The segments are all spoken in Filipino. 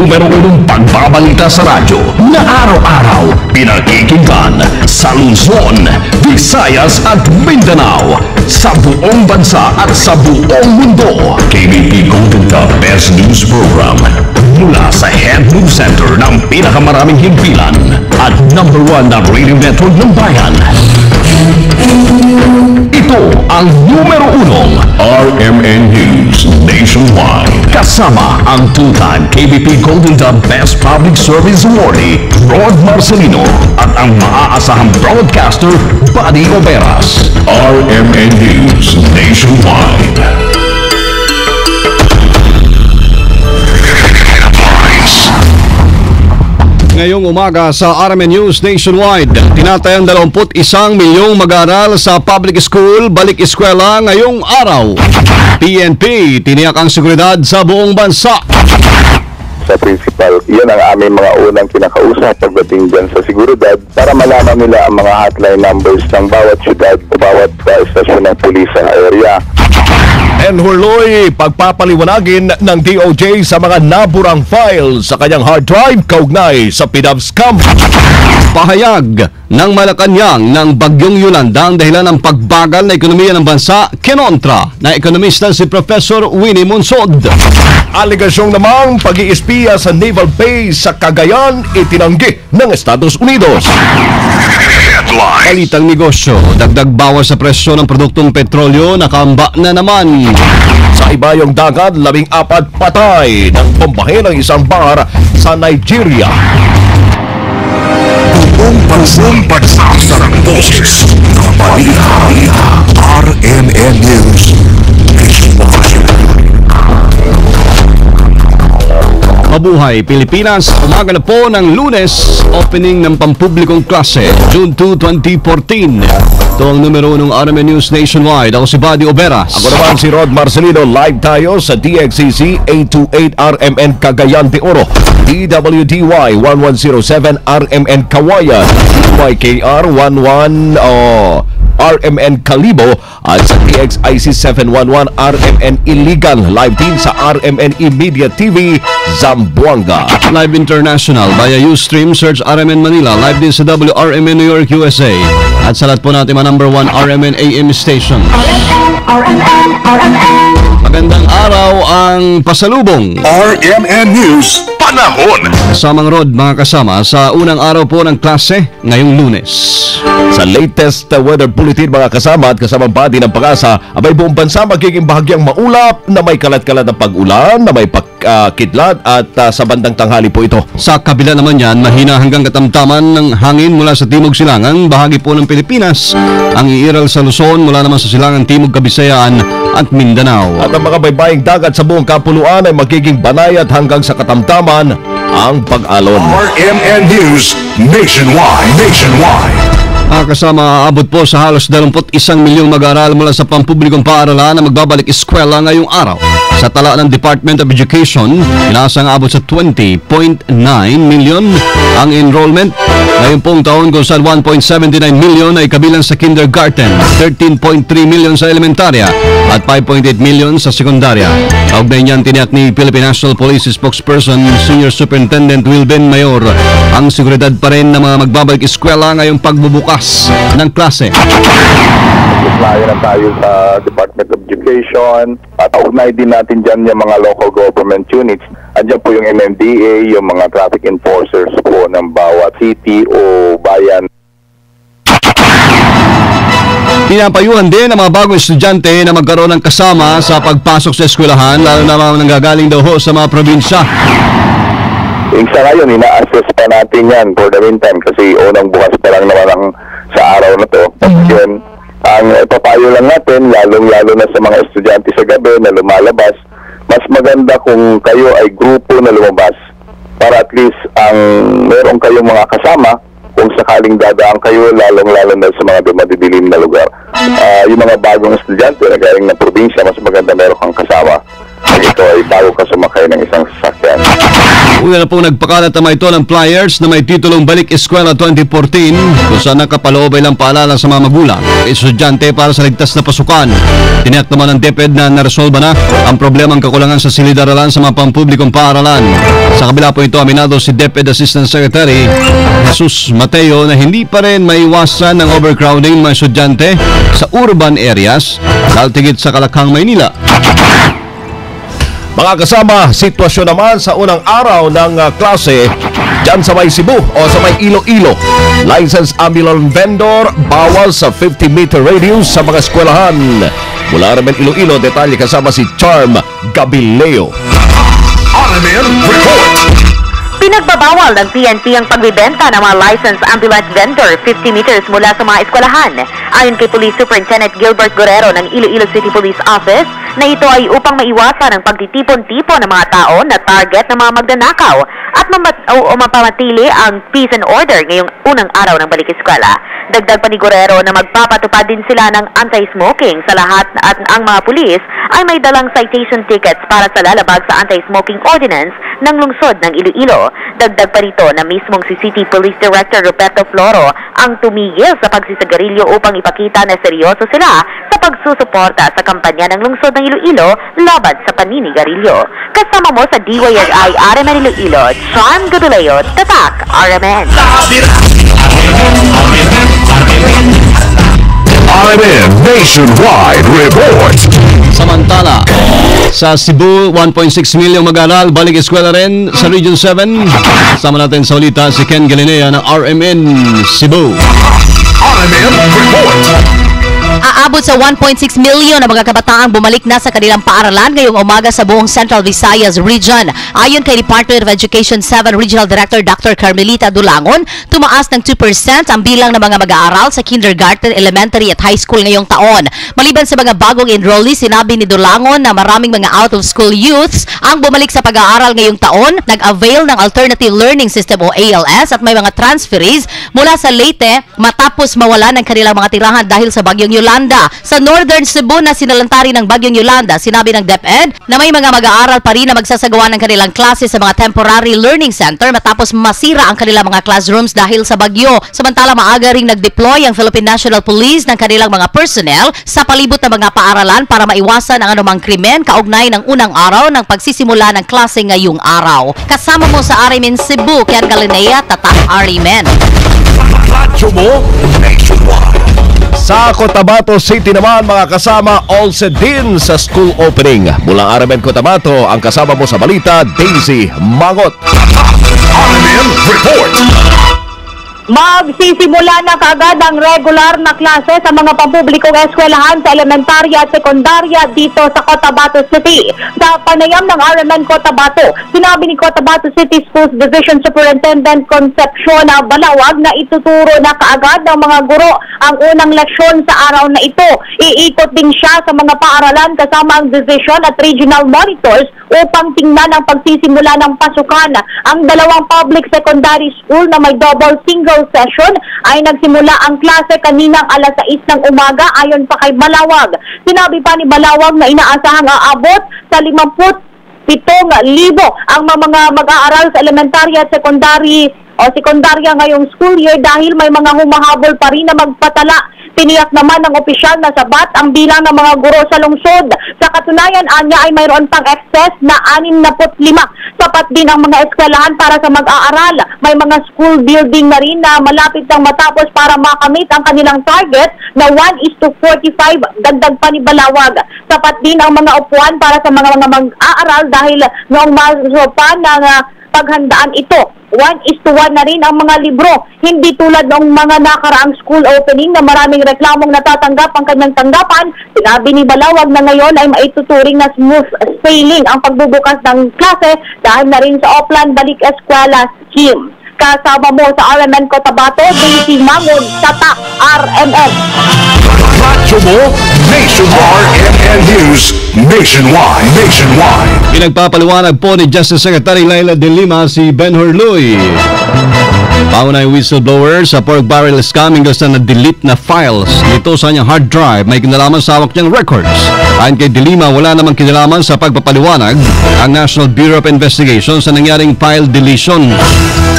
numero 1 pagbabalita sa radyo na araw-araw pinakikinggan sa Luzon, Visayas at Mindanao, sa buong bansa at sa buong mundo. KBP Golden Dove Best News Program mula sa Head News Center ng pinakamaraming himpilan at number 1 na radio network ng bayan. Ito ang numero 1 RMN News Nationwide. Kasama ang two-time KBP Golden Dove Best Public Service Awardee Rod Marcelino at ang maaasahang broadcaster Buddy Oberas. RMN News Nationwide. Ngayong umaga sa RMN News Nationwide, tinatayang 21 milyong mag-aaral sa public school balik eskwela ngayong araw. PNP, tiniyak ang seguridad sa buong bansa. Sa principal, iyan ang aming mga unang kinakausap pagdating dyan sa seguridad para malaman nila ang mga hotline numbers ng bawat syudad, bawat estasyon ng pulis sa area. Enhurloy, pagpapaliwanagin ng DOJ sa mga naburang files sa kanyang hard drive kaugnay sa PDAV scam. Pahayag ng Malacanang ng Bagyong Yolanda ang dahilan ng pagbagal na ekonomiya ng bansa, kinontra na ekonomista si Professor Winnie Monsod. Aligasyong namang pag-iispiya sa naval base sa Cagayan itinanggi ng Estados Unidos. Balitang negosyo, dagdag bawas sa presyo ng produktong petrolyo, nakamba na naman. Sa ibayong dagat, 14 patay ng bombahe ng isang bar sa Nigeria. Buong bansang pagsasarang boses ng balita. RMN News Nationwide. Mabuhay Pilipinas, umaga na po ng Lunes, opening ng pampublikong klase, June 2, 2014. Ito ang numero 1 ng RMN News Nationwide. Ako si Buddy Oberas. Ako naman si Rod Marcelino. Live tayo sa DXCC 828 RMN Cagayan de Oro, DWDY 1107 RMN Kawayan, YKR 11 RMN Kalibo at sa DXIC 711 RMN Iligan. Live din sa RMN Media TV Zamboanga. Live International via Ustream, search RMN Manila. Live din sa WRMN New York, USA. At sa lahat po natin mga number 1 RMN AM station. Magandang araw ang pasalubong. RMN News Panahon. Kasamang Rod, mga kasama, sa unang araw po ng klase ngayong Lunes. Sa latest weather bulletin, mga kasama at kasamang body ng Pag-asa, abay buong bansa magiging bahagyang maulap na may kalat-kalat na pag-ulan, na may kidlat at sa bandang tanghali po ito. Sa kabila naman yan, mahina hanggang katamtaman ng hangin mula sa Timog Silangan, bahagi po ng Pilipinas. Ang iiral sa Luzon mula naman sa Silangan, Timog, Kabisayaan at Mindanao. At ang mga baybaying dagat sa buong kapuluan ay magiging banayad hanggang sa katamtaman ang pag-alon. RMN News Nationwide. Kasama, aabot po sa halos 21 milyong mag-aaral mula sa pampublikong paaralan na magbabalik eskwela ngayong araw. Sa tala ng Department of Education, inaasang abot sa 20.9 million ang enrollment ngayong pong taon, kung saan 1.79 million ay kabilang sa kindergarten, 13.3 million sa elementarya at 5.8 million sa sekundarya. Kaugnay niyan, tiniyak ni Philippine National Police Spokesperson Senior Superintendent Wilben Mayor ang seguridad pa rin na mga magbabalik eskwela ngayong pagbubukas ng klase. Naglayo na tayo sa Department of Education at ugnay din natin dyan yung mga local government units. Andiyan po yung MMDA, yung mga traffic enforcers po ng bawat city o bayan. Pinapayuhan din ang mga bagong estudyante na magkaroon ng kasama sa pagpasok sa eskwelahan, lalo na mga nanggagaling daw ho sa mga probinsya. Sa ngayon, ina-assess pa natin yan for the meantime kasi unang bukas pa lang naman sa araw na to. Yun, ang papayo lang natin, lalong-lalo na sa mga estudyante sa gabi na lumalabas, mas maganda kung kayo ay grupo na lumabas para at least ang meron kayong mga kasama kung sakaling dadaan kayo, lalong-lalo na sa mga dumadidilim na lugar. Yung mga bagong estudyante na galing ng probinsya, mas maganda meron kang kasama. Ito ay bago ka sumakay ng isang sasakyan. Una na pong nagpakalat naman ito ng flyers na may titulong Balik Eskwela 2014 kung saan nakapaloob ay lang paalala sa mga magulang at estudyante para sa ligtas na pasukan. Tiniyak naman ng DepEd na naresolba na ang problemang kakulangan sa silid-aralan sa mga pampublikong paaralan. Sa kabila po ito, aminado si DepEd Assistant Secretary Jesus Mateo na hindi pa rin maiwasan ng overcrowding ng mga estudyante sa urban areas dahil tigit sa Kalakhang, Maynila. Mga kasama, sitwasyon naman sa unang araw ng klase dyan sa may Cebu o sa may Iloilo. Licensed ambulant vendor, bawal sa 50-meter radius sa mga eskwelahan. Mula naman Iloilo, detalye kasama si Charm Gabileo. RMN Report. Pinagbabawal ng PNP ang pagbibenta ng mga licensed ambulant vendor 50 meters mula sa mga eskwelahan. Ayon kay Police Superintendent Gilbert Guerrero ng Iloilo City Police Office, na ito ay upang maiwasan ang pagtitipon-tipon ng mga tao na target ng mga magnanakaw at mapamatili ang peace and order ngayong unang araw ng balik eskwela. Dagdag pa ni Guerrero na magpapatupad din sila ng anti-smoking sa lahat at ang mga pulis ay may dalang citation tickets para sa lalabag sa anti-smoking ordinance ng lungsod ng Iloilo. Dagdag pa rito na mismong si City Police Director Roberto Floro ang tumigil sa pagsisagarilyo upang ipakita na seryoso sila sa pagsusuporta sa kampanya ng lungsod ng Iloilo laban sa paninigarilyo. Kasama mo sa DYRI RMN Iloilo, John Gabileo, Tatak, RMN. RMN Nationwide Report. Samantala, sa Cebu, 1.6 milyong mag-aaral, balik eskwela rin sa Region 7. Sama natin sa ulita si Ken Galinea ng RMN Cebu. RMN Report. Aabot sa 1.6 milyon na mga kabataang bumalik na sa kanilang paaralan ngayong umaga sa buong Central Visayas Region. Ayon kay Department of Education 7 Regional Director Dr. Carmelita Dulangon, tumaas ng 2% ang bilang ng mga mag-aaral sa kindergarten, elementary at high school ngayong taon. Maliban sa mga bagong enrollees, sinabi ni Dulangon na maraming mga out-of-school youths ang bumalik sa pag-aaral ngayong taon, nag-avail ng Alternative Learning System o ALS at may mga transferees mula sa Leyte matapos mawala ng kanilang mga tirahan dahil sa bagyong Yolanda. Sa Northern Cebu na sinalantari ng bagyong Yolanda, sinabi ng DepEd na may mga mag-aaral pa rin na magsasagawa ng kanilang klase sa mga temporary learning center matapos masira ang kanilang mga classrooms dahil sa bagyo. Samantala, maaga ring nag-deploy ang Philippine National Police ng kanilang mga personnel sa palibot ng mga paaralan para maiwasan ang anumang krimen kaugnay ng unang araw ng pagsisimula ng klase ngayong araw. Kasama mo sa RMN Cebu, Ken Galinea, Tatak RMN. Radyo mo Nationwide. Sa Cotabato City naman, mga kasama, all set din sa school opening. Mula RMN Cotabato, ang kasama mo sa balita, Daisy Mangot. RMN Report. Magsisimula na kaagad ang regular na klase sa mga pampublikong eskwelahan sa elementarya at sekundarya dito sa Cotabato City. Sa panayam ng RMN Cotabato, sinabi ni Cotabato City Schools Division Superintendent Concepcion Balawag na ituturo na kaagad ng mga guro ang unang leksyon sa araw na ito. Iikot din siya sa mga paaralan kasama ang division at regional monitors upang tingnan ang pagsisimula ng pasukan. Ang dalawang public secondary school na may double single session ay nagsimula ang klase kaninang alas 6 ng umaga ayon pa kay Balawag. Sinabi pa ni Balawag na inaasahang aabot sa 57,000 ang mga mag-aaral sa elementarya at sekundarya ngayong school year dahil may mga humahabol pa rin na magpatala. Tiniyak naman ng opisyal na sapat ang bilang ng mga guro sa lungsod. Sa katunayan, anya ay mayroon pang excess na 65. Sapat din ang mga eskwelahan para sa mag-aaral. May mga school building na rin na malapit nang matapos para makamit ang kanilang target na 1:45. Dagdag pa ni Balawag. Sapat din ang mga upuan para sa mga mag-aaral dahil noong masopan ng paghandaan ito. 1:1 na rin ang mga libro. Hindi tulad ng mga nakaraang school opening na maraming reklamong natatanggap ang kanyang tanggapan. Sinabi ni Balawag na ngayon ay maituturing na smooth sailing ang pagbubukas ng klase dahil na rin sa Oplan Balik Eskwela Scheme. Kasama mo sa RMN Cotabato, Daisy Mangon, Tatak, RMN. Radyo mo Nationwide. RMN News Nationwide. Pinagpapaliwanag po ni Justice Secretary Laila de Lima si Ben Hurluy Pauna yung whistleblower sa pork barrel scam hinggang sa na-delete na files nito sa kanyang hard drive may kinalaman sa hawak niyang records. Ayon kay De Lima, wala namang kinalaman sa pagpapaliwanag ang National Bureau of Investigation sa nangyaring file deletion.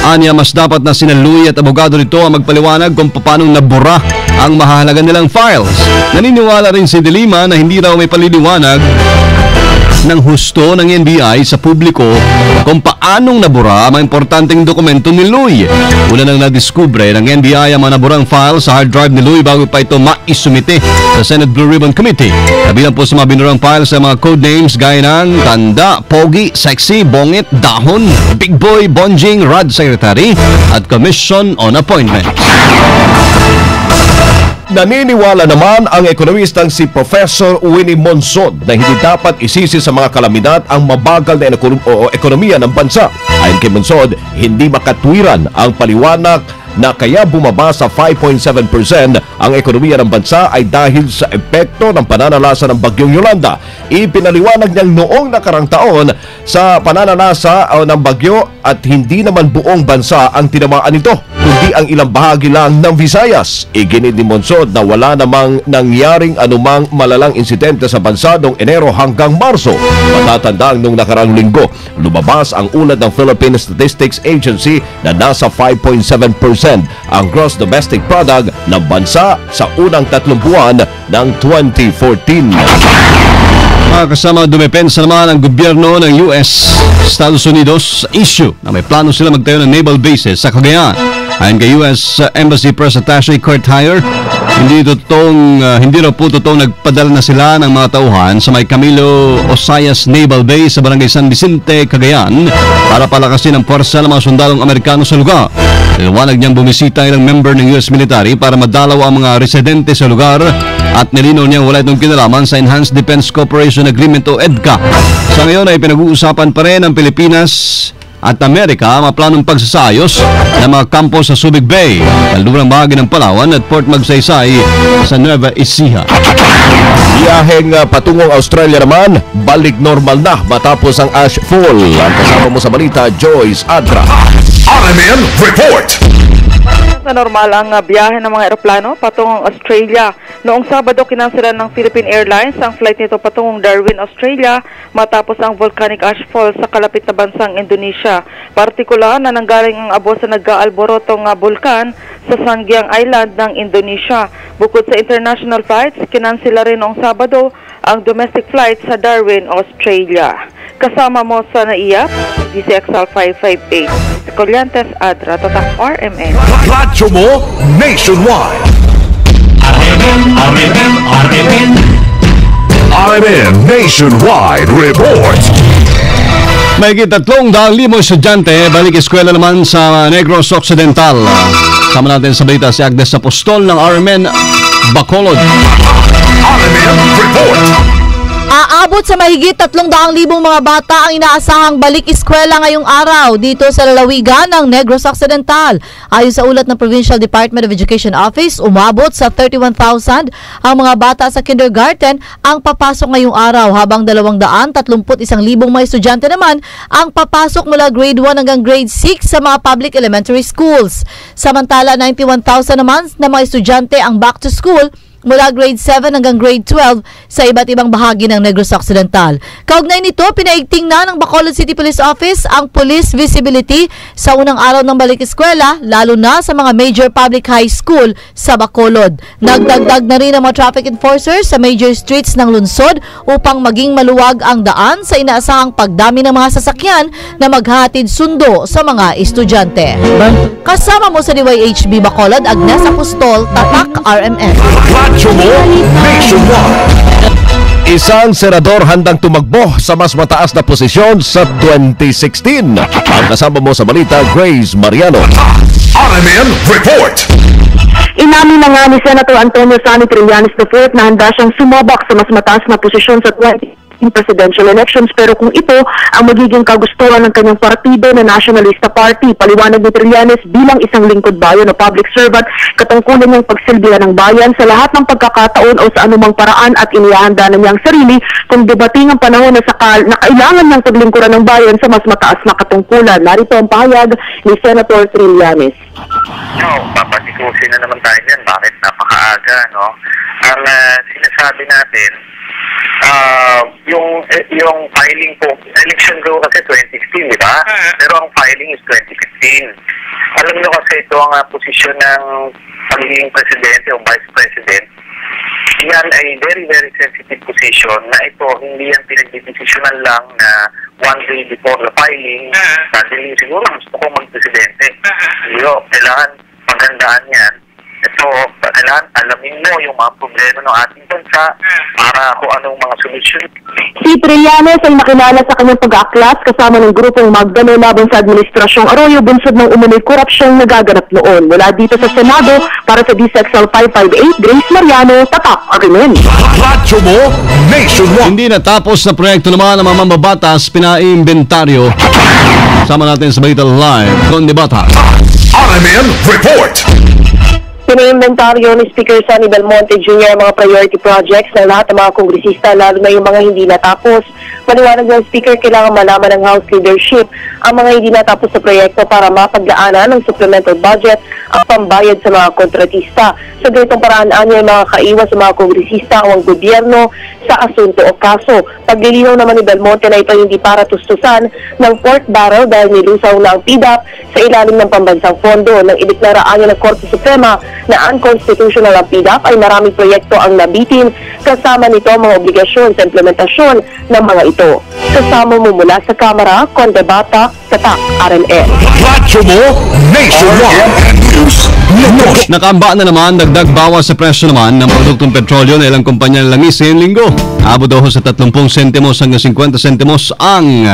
Anya, mas dapat na sina Louie at abogado nito ang magpaliwanag kung paano nabura ang mahalaga nilang files. Naniniwala rin si De Lima na hindi raw may paliliwanag ng husto ng NBI sa publiko kung paanong nabura ang mga importanteng dokumento ni Louie. Una nang nadiskubre ng NBI ang mga naburang file sa hard drive ni Louie bago pa ito maisumite sa Senate Blue Ribbon Committee. Kabilang po sa mga binurang files sa mga code names gaya ng Tanda, Pogi, Sexy, Bongit, Dahon, Big Boy, Bonjing, Rad Secretary at Commission on Appointments. Naniniwala naman ang ekonomistang si Professor Winnie Monsod na hindi dapat isisi sa mga kalamidad ang mabagal na ekonomiya ng bansa. Ayon kay Monsod, hindi makatwiran ang paliwanag na kaya bumaba sa 5.7% ang ekonomiya ng bansa ay dahil sa epekto ng pananalasa ng Bagyong Yolanda. Ipinaliwanag niyang noong nakarang taon sa pananalasa ng bagyo at hindi naman buong bansa ang tinamaan nito, kundi ang ilang bahagi lang ng Visayas. Iginit ni Monsod na wala namang nangyaring anumang malalang insidente sa bansa noong Enero hanggang Marso. Matatandaan nung nakarang linggo, lumabas ang ulat ng Philippine Statistics Agency na nasa 5.7% ang gross domestic product ng bansa sa unang 3 buwan ng 2014. Kasama dumepensa naman ang gobyerno ng US, Estados Unidos sa issue na may plano sila magtayo ng naval bases sa Cagayan. Ayon kay US Embassy Press Attaché Kurt Heyer, hindi raw po totoong nagpadala na sila ng mga tauhan sa may Camilo Osayas Naval Base sa Barangay San Vicente, Cagayan para palakasin ang puwersa ng mga sundalong Amerikano sa lugar. Niliwanag niyang bumisita ilang member ng US military para madalaw ang mga residente sa lugar at nilinaw niyang wala itong kinalaman sa Enhanced Defense Cooperation Agreement o EDCA. Sa ngayon ay pinag-uusapan pa rin ng Pilipinas at Amerika ang planong pagsasayos ng mga kampo sa Subic Bay, kalurang bahagi ng Palawan at Port Magsaysay sa Nueva Ecija. Biyaheng patungong Australia naman, balik normal na matapos ang ash fall. Ang kasama mo sa balita, Joyce Adra. RMN Report. Sa normal ang biyahe ng mga eroplano patungong Australia. Noong Sabado, kinanselan ng Philippine Airlines ang flight nito patungong Darwin, Australia matapos ang volcanic ashfall sa kalapit na bansang Indonesia. Partikular na nanggaling ang abo sa nag-aalborotong bulkan sa Sangiang Island ng Indonesia. Bukod sa international flights, kinansela rin noong Sabado ang domestic flight sa Darwin, Australia. Kasama mo sa NAIA, DCXL 558. Colyantes Adra, Tatak RMN. Radyo mo nationwide. RMN Nationwide Report. May 300,000 estudyante balik eskwela naman sa Negros Occidental. Sama natin sa balita si Agnes Apostol ng RMN Bacolod. RMN Report. Aabot sa mahigit 300,000 mga bata ang inaasahang balik eskwela ngayong araw dito sa lalawigan ng Negros Occidental. Ayon sa ulat ng Provincial Department of Education Office, umabot sa 31,000 ang mga bata sa kindergarten ang papasok ngayong araw, habang 231,000 mga estudyante naman ang papasok mula grade 1 hanggang grade 6 sa mga public elementary schools. Samantala, 91,000 naman na mga estudyante ang back to school mula grade 7 hanggang grade 12 sa iba't ibang bahagi ng Negros Occidental. Kaugnay nito, pinaigting na ng Bacolod City Police Office ang police visibility sa unang araw ng balik eskwela, lalo na sa mga major public high school sa Bacolod. Nagdagdag na rin ang mga traffic enforcers sa major streets ng lungsod upang maging maluwag ang daan sa inaasahang pagdami ng mga sasakyan na maghatid sundo sa mga estudyante. Kasama mo sa DYHB Bacolod, Agnes Apostol, Tatak RMN. Radyo mo nationwide. Isang senador handang tumakbo sa mas mataas na posisyon sa 2016. Ang kasama mo sa balita, Grace Mariano. RMN Report. Inamin na nga ni Senator Antonio Sani Trillanes III na handa siyang sumabak sa mas mataas na posisyon sa 2016 2016 presidential elections. Pero kung ito ang magiging kagustuhan ng kanyang partido na Nationalista Party, paliwanag ni Trillanes bilang isang lingkod bayan o public servant, katungkulan niyang pagsilbihan ng bayan sa lahat ng pagkakataon o sa anumang paraan at inihahanda na niyang sarili kung dumating ang panahon na kailangan niyang paglingkuran ng bayan sa mas mataas na katungkulan. Narito ang pahayag ni Senator Trillanes. No, papadiskusin na naman tayo dyan. Bakit napakaaga, no? Ang sinasabi natin, yung filing po, election ko kasi 2016, di ba? Pero ang filing is 2015. Alam nyo kasi ito ang posisyon ng pagiging presidente o vice president. Yan ay very, very sensitive position na ito hindi yan pinagdidesisyonan lang na one day before the filing, dahil siguro gusto ko mag-presidente. Kailangan paghandaan yan. Ito, kailangan alamin mo yung mga problema ng ating bansa para kung anong mga solusyon. Si Trillanes ay nakilala sa kanyang pag-aaklas kasama ng grupong Magdano laban sa Administrasyong Arroyo bunsod ng umunoy korupsyong nagaganap noon. Mula dito sa Senado, para sa DSXL 558, Grace Mariano, Tatak, RMN. Radyo mo nationwide. Hindi natapos na proyekto naman ng mga mambabatas, pinaiimbentaryo. Sama natin sa Balita Live, Conde Bata. RMN Report. Pinaiimbentaryo ni Speaker Sonny Belmonte Jr. ang mga priority projects ng lahat ng mga kongresista, lalo na yung mga hindi natapos. Paliwanag ng Speaker, kailangan malaman ng House leadership ang mga hindi natapos sa proyekto para mapaglaanan ng supplemental budget ang pambayad sa mga kontratista. Sa ganitong paraan, yung mga kaiwas sa mga kongresista o ang gobyerno sa asunto o kaso. Paglilinaw naman ni Belmonte na ito hindi para tustusan ng pork barrel dahil nilusaw na ang PDAP sa ilalim ng pambansang pondo. Nang ideklaraan niya ng Korte Suprema na unconstitutional ang PDAP ay maraming proyekto ang nabitin, kasama nito ang mga obligasyon sa implementasyon ng mga ito. Kasama mo mula sa Kamara, Conde Bata, Tatak, RMN. Radyo mo nationwide. Nakamba na naman, dagdag bawas sa presyo naman ng produktong petrolyo na ilang kumpanya ng langis ngayong linggo. Abot daw sa 30 sentimos hanggang 50 sentimos ang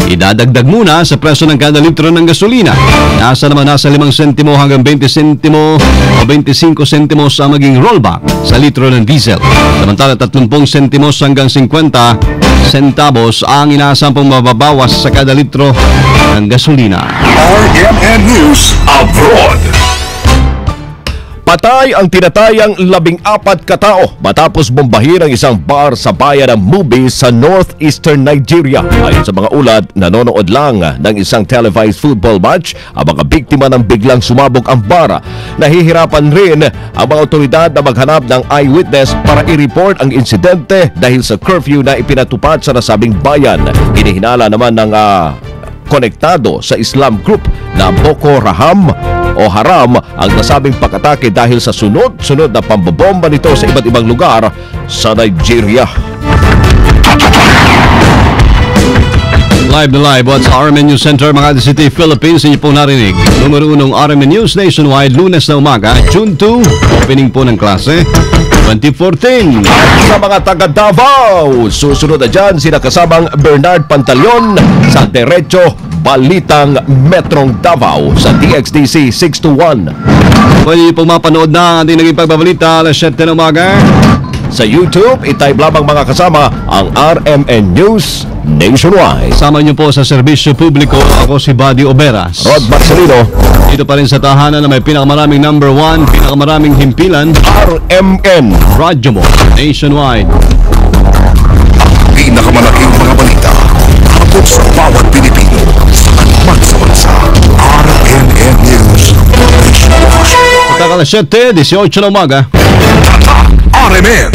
idadagdag muna sa presyo ng kada litro ng gasolina. Nasa 5 sentimo hanggang 20 sentimo o 25 sentimos ang maging rollback sa litro ng diesel. Samantala 30 sentimos hanggang 50 centavos ang inaasang pong mababawas sa kada litro ng gasolina. RMN News Abroad. Patay ang tinatayang 14 katao matapos bombahin ang isang bar sa bayan ng Mubi sa northeastern Nigeria. Ayon sa mga ulat, nanonood lang ng isang televised football match ang mga biktima ng biglang sumabog ang bar. Nahihirapan rin ang mga otoridad na maghanap ng eyewitness para i-report ang insidente dahil sa curfew na ipinatupad sa nasabing bayan. Hinihinala naman ng konektado sa Islam group na Boko Haram ang nasabing pag-atake dahil sa sunod-sunod na pambobomba nito sa iba't ibang lugar sa Nigeria. Live na live, what's RMN News Center, Makati City, Philippines. Inyo pong narinig. Numero 1 RMN News Nationwide, Lunes na umaga, June 2, opening po ng klase 2014. Sa mga taga Davao, susunod na dyan sina kasabang Bernard Pantaleon sa Derecho Balitang Metrong Davao sa DXDC 621. Pwede niyo pong mapanood na ang ating naging pagbabalita alas 7 na umaga. Sa YouTube, itype lamang mga kasama ang RMN News Nationwide. Sama niyo po sa serbisyo publiko, ako si Buddy Oberas. Rod Marcelino. Dito pa rin sa tahanan na may pinakamaraming number 1, pinakamaraming himpilan, RMN Radyo mo Nationwide. Pinakamalaking mga balita abot sa bawat Pilipino sa bansa. RMN News Nationwide. At alas 7, 18 na umaga. RMN